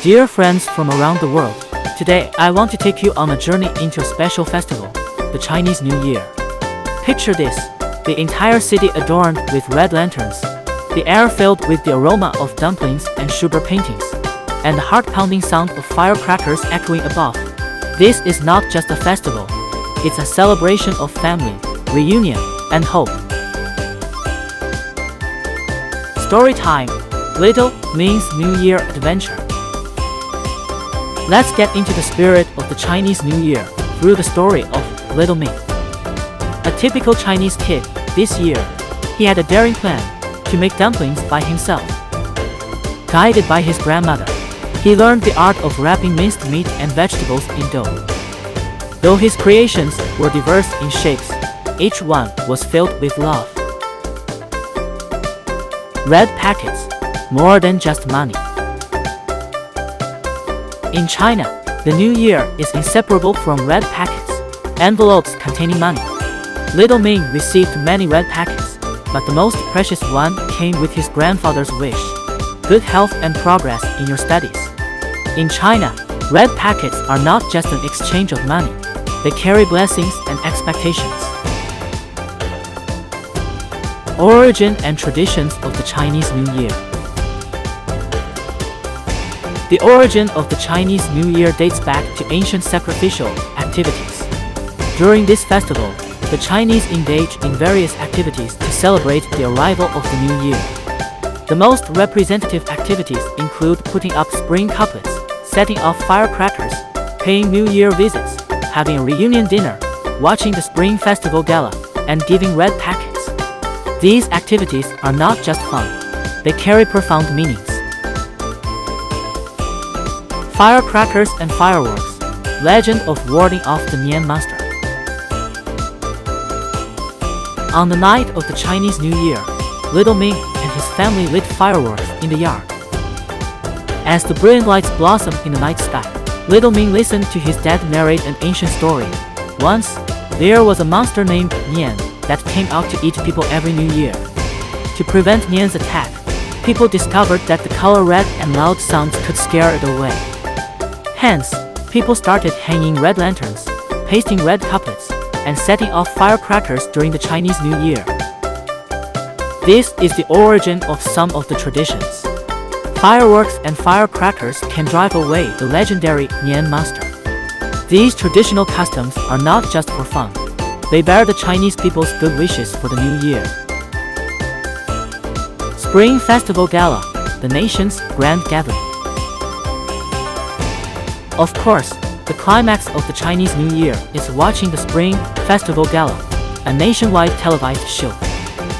Dear friends from around the world, today I want to take you on a journey into a special festival, the Chinese New Year. Picture this, the entire city adorned with red lanterns, the air filled with the aroma of dumplings and sugar paintings, and the heart-pounding sound of firecrackers echoing above. This is not just a festival, it's a celebration of family, reunion, and hope. Story time, Little Ming's New Year Adventure. Let's get into the spirit of the Chinese New Year through the story of Little Ming. A typical Chinese kid, this year, he had a daring plan to make dumplings by himself. Guided by his grandmother, he learned the art of wrapping minced meat and vegetables in dough. Though his creations were diverse in shapes, each one was filled with love. Red packets, more than just money. In China, the New Year is inseparable from red packets, envelopes containing money. Little Ming received many red packets, but the most precious one came with his grandfather's wish: good health and progress in your studies. In China, red packets are not just an exchange of money, they carry blessings and expectations. Origin and traditions of the Chinese New Year. The origin of the Chinese New Year dates back to ancient sacrificial activities. During this festival, the Chinese engage in various activities to celebrate the arrival of the new year. The most representative activities include putting up spring couplets, setting off firecrackers, paying New Year visits, having a reunion dinner, watching the Spring Festival Gala, and giving red packets. These activities are not just fun, they carry profound meanings. Firecrackers and fireworks, legend of warding off the Nian monster. On the night of the Chinese New Year, Little Ming and his family lit fireworks in the yard. As the brilliant lights blossomed in the night sky, Little Ming listened to his dad narrate an ancient story. Once, there was a monster named Nian that came out to eat people every New Year. To prevent Nian's attack, people discovered that the color red and loud sounds could scare it away. Hence, people started hanging red lanterns, pasting red couplets, and setting off firecrackers during the Chinese New Year. This is the origin of some of the traditions. Fireworks and firecrackers can drive away the legendary Nian monster. These traditional customs are not just for fun. They bear the Chinese people's good wishes for the new year. Spring Festival Gala, the nation's grand gathering. Of course, the climax of the Chinese New Year is watching the Spring Festival Gala, a nationwide televised show.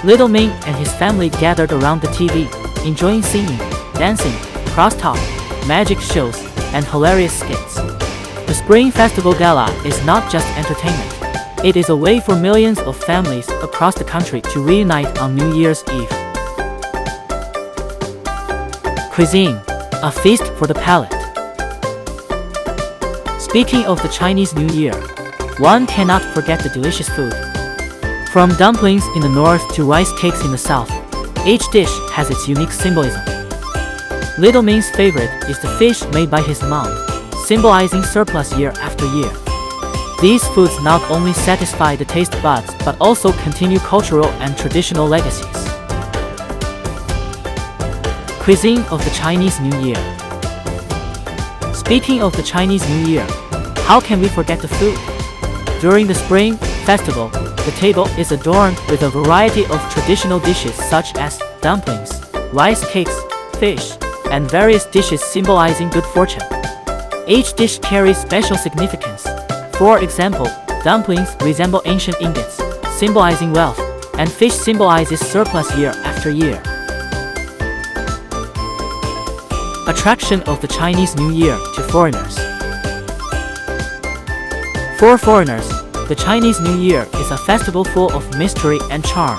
Little Ming and his family gathered around the TV, enjoying singing, dancing, crosstalk, magic shows, and hilarious skits. The Spring Festival Gala is not just entertainment. It is a way for millions of families across the country to reunite on New Year's Eve. Cuisine, a feast for the palate. Speaking of the Chinese New Year, one cannot forget the delicious food. From dumplings in the north to rice cakes in the south, each dish has its unique symbolism. Little Ming's favorite is the fish made by his mom, symbolizing surplus year after year. These foods not only satisfy the taste buds but also continue cultural and traditional legacies. Cuisine of the Chinese New Year. Speaking of the Chinese New Year, how can we forget the food? During the Spring Festival, the table is adorned with a variety of traditional dishes such as dumplings, rice cakes, fish, and various dishes symbolizing good fortune. Each dish carries special significance. For example, dumplings resemble ancient ingots, symbolizing wealth, and fish symbolizes surplus year after year. Attraction of the Chinese New Year to foreigners. For foreigners, the Chinese New Year is a festival full of mystery and charm.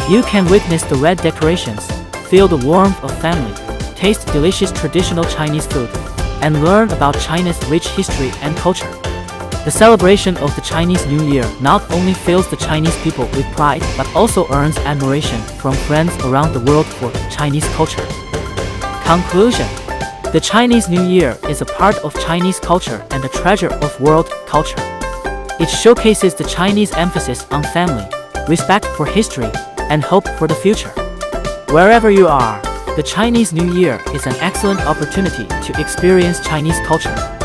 You can witness the red decorations, feel the warmth of family, taste delicious traditional Chinese food, and learn about China's rich history and culture. The celebration of the Chinese New Year not only fills the Chinese people with pride but also earns admiration from friends around the world for Chinese culture. Conclusion: The Chinese New Year is a part of Chinese culture and a treasure of world culture. It showcases the Chinese emphasis on family, respect for history, and hope for the future. Wherever you are, the Chinese New Year is an excellent opportunity to experience Chinese culture.